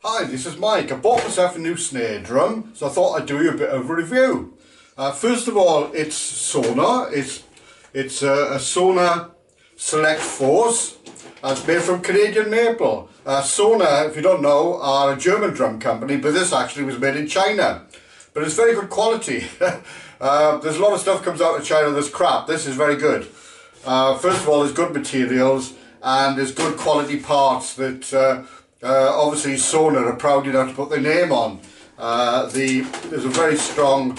Hi, this is Mike. I bought myself a new snare drum, so I thought I'd do you a bit of a review. First of all, it's Sonor. It's a Sonor Select Force. It's made from Canadian maple. Sonor, if you don't know, are a German drum company, but this actually was made in China. But it's very good quality. There's a lot of stuff comes out of China that's crap. This is very good. First of all, there's good materials and there's good quality parts that obviously Sonor are proud enough to put their name on. There's a very strong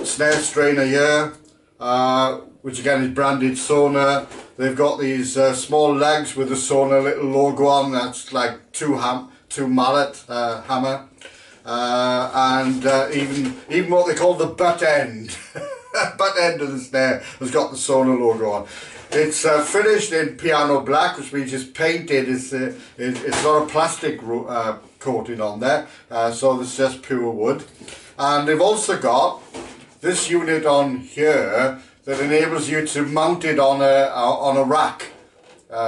snare strainer here, which again is branded Sonor. They've got these small legs with the Sonor little logo on. That's like two mallet hammer, and even what they call the butt end, butt end of the snare has got the Sonor logo on. It's finished in piano black, which means it's painted. It's not a plastic coating on there, so it's just pure wood. And they've also got this unit on here that enables you to mount it on a rack,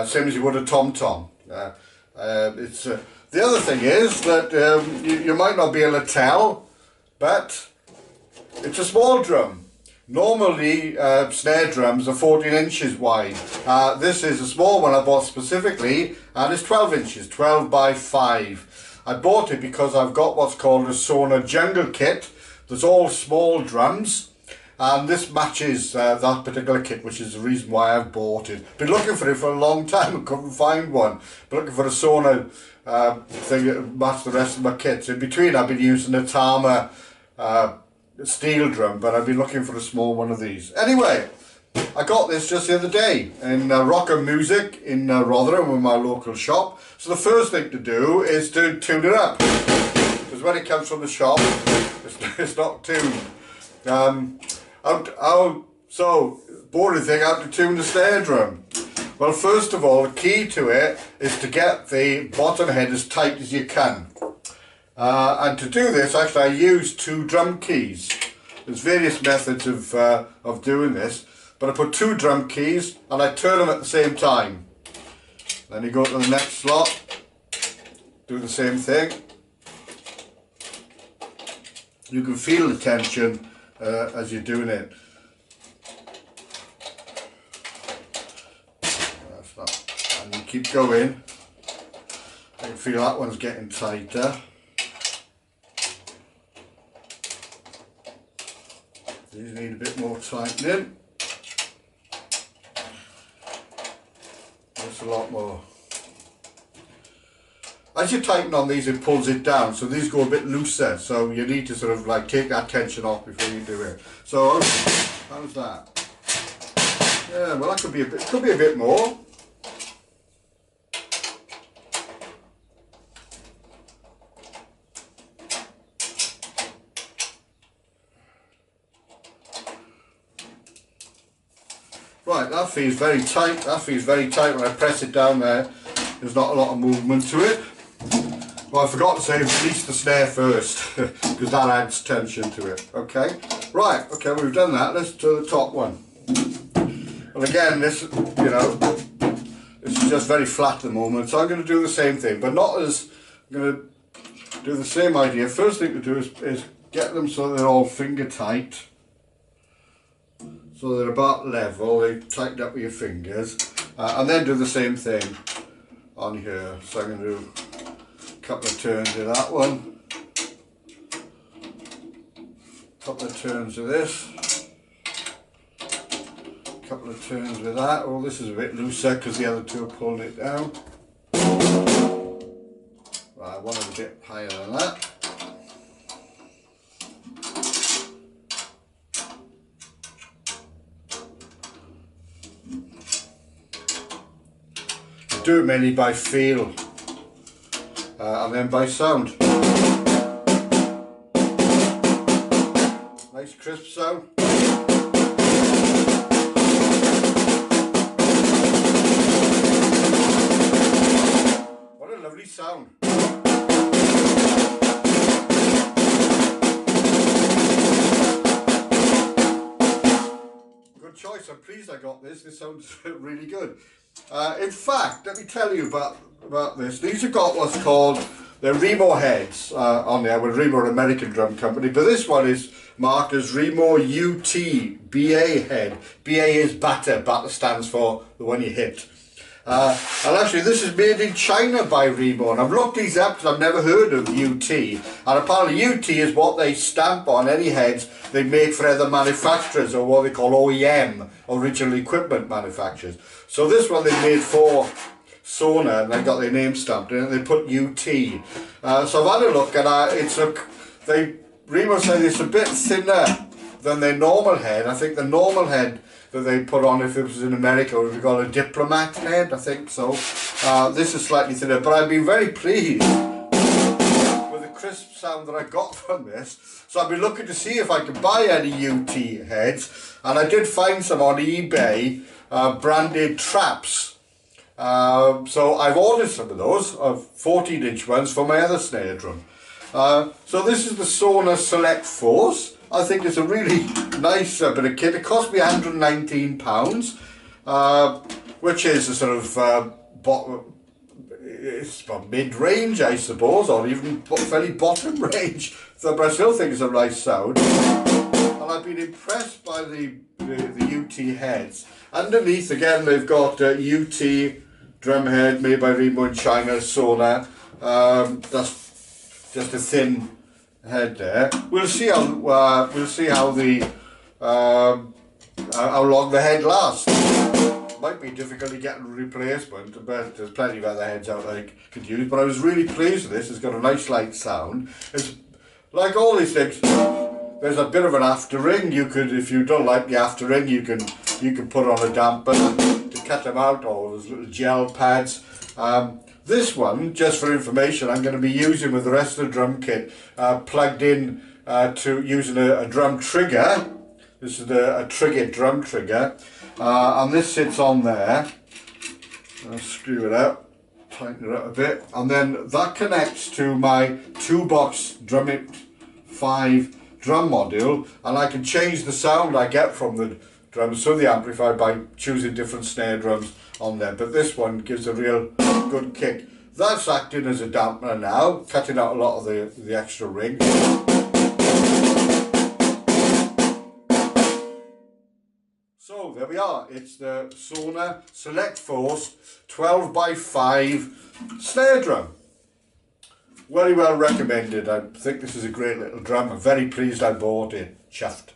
same as you would a tom-tom. The other thing is that you might not be able to tell, but it's a small drum. Normally snare drums are 14 inches wide. This is a small one I bought specifically, and it's 12 inches, 12 by 5. I bought it because I've got what's called a Sonor Jungle Kit. There's all small drums, and this matches that particular kit, which is the reason why I've bought it. Been looking for it for a long time and couldn't find one. Been looking for a Sonor thing that would match the rest of my kits. In between I've been using a Tama steel drum, but I've been looking for a small one of these. Anyway, I got this just the other day in Rocker Music in Rotherham, with my local shop. So the first thing to do is to tune it up, because when it comes from the shop, it's not tuned. So, boring thing, how to tune the snare drum. Well, first of all, the key to it is to get the bottom head as tight as you can. And to do this, actually, I use 2 drum keys. There's various methods of doing this, but I put 2 drum keys and I turn them at the same time. Then you go to the next slot, do the same thing. You can feel the tension as you're doing it. That's not, and you keep going. I can feel that one's getting tighter. These need a bit more tightening. Just a lot more. As you tighten on these, it pulls it down, so these go a bit looser, so you need to sort of like take that tension off before you do it. So how's that? Yeah, well, that could be a bit more. Right, that feels very tight. That feels very tight. When I press it down there, there's not a lot of movement to it. Well, I forgot to say release the snare first, because that adds tension to it. Okay, right, okay, we've done that. Let's do the top one. Well, again, this, you know, this is just very flat at the moment, so I'm going to do the same thing, but not as, I'm going to do the same idea. First thing to do is get them so they're all finger tight. So they're about level, they tighten up with your fingers, and then do the same thing on here. So I'm going to do a couple of turns of that one, a couple of turns of this, a couple of turns with that. Oh, this is a bit looser because the other 2 are pulling it down. Right, one is a bit higher than that. Do it mainly by feel and then by sound. Nice crisp sound. What a lovely sound. Good choice. I'm pleased I got this. This sounds really good. In fact, let me tell you about this. These have got what's called They're Remo heads on there, with Remo, an American drum company, but this one is marked as Remo UT BA head. BA is batter. Batter stands for the one you hit. And actually this is made in China by Remo, and I've looked these up because I've never heard of UT, and apparently UT is what they stamp on any heads they make for other manufacturers, or what they call OEM, original equipment manufacturers. So this one they made for Sonor, and they got their name stamped in it, and they put UT. So I've had a look, and Remo said it's a bit thinner than their normal head. I think the normal head that they put on, if it was in America, would be called a diplomat head, I think so. This is slightly thinner, but I've been very pleased with the crisp sound that I got from this. So I've been looking to see if I could buy any UT heads, and I did find some on eBay, branded traps. So I've ordered some of those, 14-inch ones, for my other snare drum. So this is the Sonor Select Force. I think it's a really nice bit of kit. It cost me £119, which is a sort of it's about mid-range, I suppose, or even fairly bottom range. So, but I still think it's a nice sound. And I've been impressed by the UT heads. Underneath, again, they've got UT drum head made by Remo in China, Sonor. That's just a thin head there. We'll see how how long the head lasts. Might be difficult to get a replacement, but there's plenty of other heads out there I could use. But I was really pleased with this. It's got a nice light sound. It's like all these things. There's a bit of an after ring. You could, if you don't like the after ring, you can put on a damper to cut them out, or those little gel pads. This one, just for information, I'm going to be using with the rest of the drum kit, plugged in to using a drum trigger. This is a trigger drum trigger, and this sits on there. I'll screw it out, tighten it up a bit, and then that connects to my 2-box Drum-It 5 drum module, and I can change the sound I get from the drums through the amplifier by choosing different snare drums on there. But this one gives a real good kick. That's acting as a dampener now, cutting out a lot of the extra ring. So there we are. It's the Sonor Select Force 12x5 snare drum. Very well recommended. I think this is a great little drum. I'm very pleased I bought it. Chuffed.